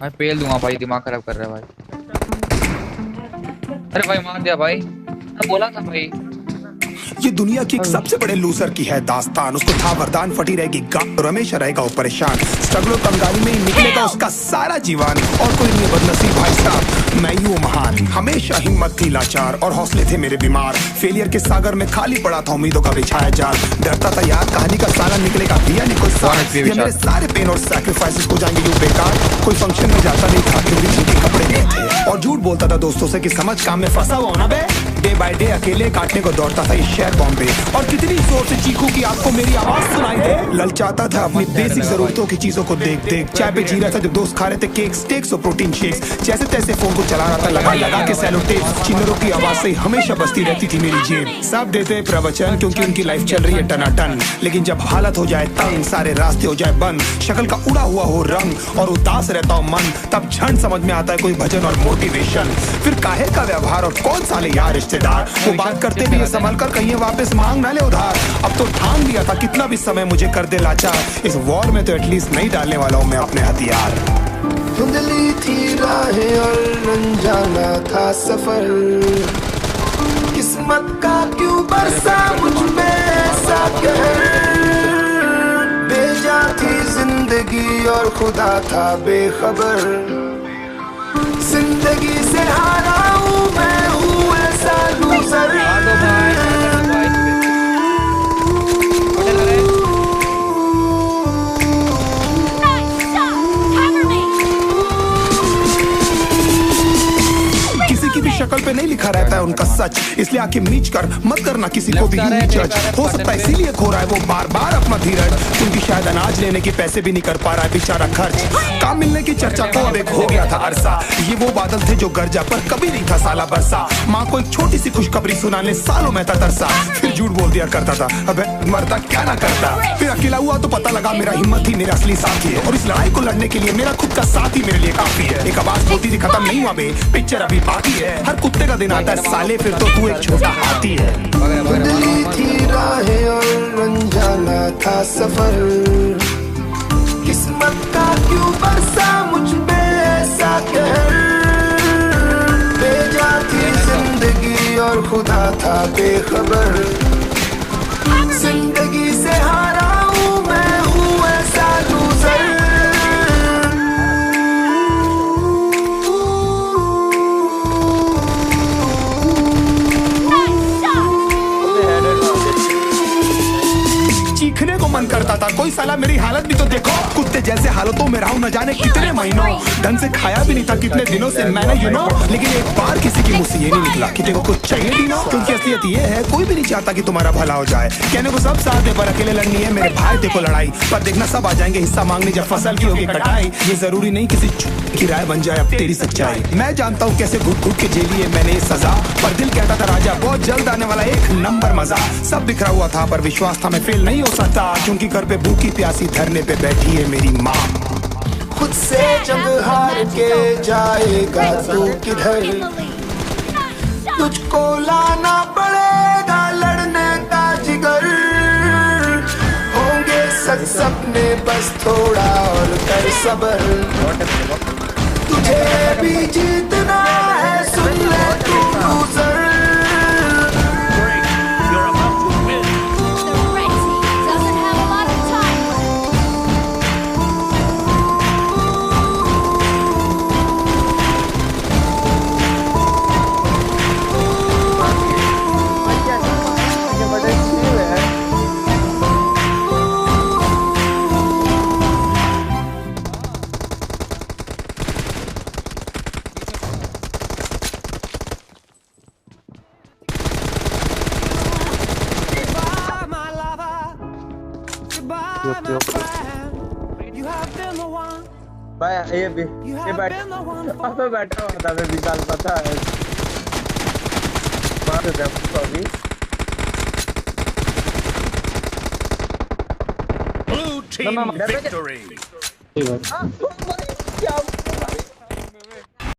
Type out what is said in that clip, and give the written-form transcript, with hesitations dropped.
मैं पेल दूंगा भाई, दिमाग खराब कर रहा है भाई। अरे भाई मार दिया भाई, मैं बोला था भाई। ये दुनिया की एक सबसे बड़े लूजर की है दास्तान। उसको था वरदान, फटी रहेगी गांड और हमेशा रहेगा वो परेशान। स्ट्रगल और कंगाली में ही निकलेगा उसका सारा जीवन। और कोई नहीं बदनसीब भाई साहब, मैं ही हूँ महान। हमेशा हिम्मत थी लाचार और हौसले थे मेरे बीमार। फेलियर के सागर में खाली पड़ा था उम्मीदों का बिछाया जाल। डरता था यार कहानी का साला निकलेगा, दिया नहीं कोई साथ। ये मेरे सारे पेन और सैक्रिफाइसेस हो जाएंगे यूं बेकार। कोई फंक्शन में जाता नहीं था क्योंकि के कपड़े नहीं थे। और झूठ बोलता था दोस्तों से कि समझ काम में फंसा हुआ ना बे। डे बाय डे अकेले काटने को दौड़ता था ये शहर बॉम्बे। और कितनी जोर से चीखूं कि आपको मेरी आवाज सुनाई दे। ललचाता था अपनी बेसिक जरूरतों की चीजों को देख देख। चाय पे जी रहा था जब दोस्त खा रहे थे केक स्टेक्स और प्रोटीन शेक्स। जैसे तैसे फोन को चला रहा था लगा लगा के सेलो टेप। चिन्नरों की आवाज से हमेशा बजती रहती थी मेरी जेब। सब देते प्रवचन क्योंकि उनकी लाइफ चल रही है टनाटन। लेकिन जब हालत हो जाए तंग, सारे रास्ते हो जाए बंद, शक्ल का उड़ा हुआ हो रंग और उदास रहता हो मन, तब क्षण समझ में आता है कोई भजन और मोटिवेशन। फिर काहे का व्यवहार और कौन साले यार रिश्तेदार। वो बात करते भी ये संभल कर कहीं वापस मांग ना ले उधार। अब तो ठान लिया था कितना भी समय मुझे कर दे लाचार। इस वॉर में तो एटलीस्ट नहीं डालने वाला हूँ मैं अपने हथियार। धुंधली थी राहें और अनजाना था सफर। किस्मत का क्यों बरसा मुझ में ऐसा कहर। बेजा थी जिंदगी और खुदा था बेखबर। जिंदगी से हारा हूँ मैं, हूँ ऐसा लूजर। शक्ल पे नहीं लिखा रहता है उनका सच, इसलिए आंखें मीच कर मत करना किसी को भी जज। हो सकता है इसीलिए खो रहा है वो बार बार अपना धीरज। क्योंकि शायद अनाज लेने के पैसे भी नहीं कर पा रहा है बेचारा खर्च। काम मिलने की चर्चा को अब एक हो गया था अरसा। ये वो बादल थे जो गरजा पर कभी नहीं था साला बरसा। माँ को एक छोटी सी खुशखबरी सुनाने सालों में था तरसा। फिर झूठ बोल दिया करता था, अबे मरता क्या ना करता। फिर अकेला हुआ तो पता लगा मेरा हिम्मत ही मेरा असली साथी है। और इस लड़ाई को लड़ने के लिए मेरा खुद का साथ ही मेरे लिए काफी है। एक आवाज बोलती थी खत्म नहीं हुआ बे, पिक्चर अभी बाकी है। हर कुत्ते का दिन आता है साले, फिर तो तू एक छोटा हाथी है। धुंधली थी राहें और अनजाना था सफर। किस्मत का क्यों बरसा मुझ पे ऐसा कहर। बेजा थी जिंदगी और खुदा था बेखबर। जिंदगी से हारा हूँ मैं, हूँ ऐसा लूजर। चीखने को मन करता था, कोई साला मेरी हालत भी तो देखो। कुत्ते जैसे हालतों में रहा हूं न जाने कितने महीनों। ढंग से खाया भी नहीं था कितने दिनों से मैंने लेकिन एक बार किसी की मुंह से ये नहीं निकला कि तेरे को कुछ चाहिए दीनो। क्योंकि असलियत ये है कोई भी नहीं चाहता कि तुम्हारा भला हो जाए। कहने को सब साथ है पर अकेले लड़नी है मेरे भाई देखो लड़ाई। पर देखना सब आ जाएंगे हिस्सा मांगने जब फसल की होगी कटाई। ये जरूरी नहीं किसी की राय बन जाए अब तेरी सच्चाई। मैं जानता हूँ कैसे घुट घुट के झेली है मैंने ये सजा। पर दिल कहता था राजा बहुत जल्द आने वाला एक नंबर मजा। सब बिखरा हुआ था पर विश्वास था मैं फेल नहीं हो सकता। क्योंकि घर पे भूखी प्यासी धरने पे बैठी है मेरी माँ। खुद से जंग हार के जाएगा तू किधर। तुझको लाना पड़ेगा लड़ने का जिगर। होंगे सच सपने बस थोड़ा और कर सबर। तुझे भी जीतना है सुन ले तू लूजर। भाई ये बैठा हुआ था मैं विशाल पता है मार दे अभी। Blue team victory.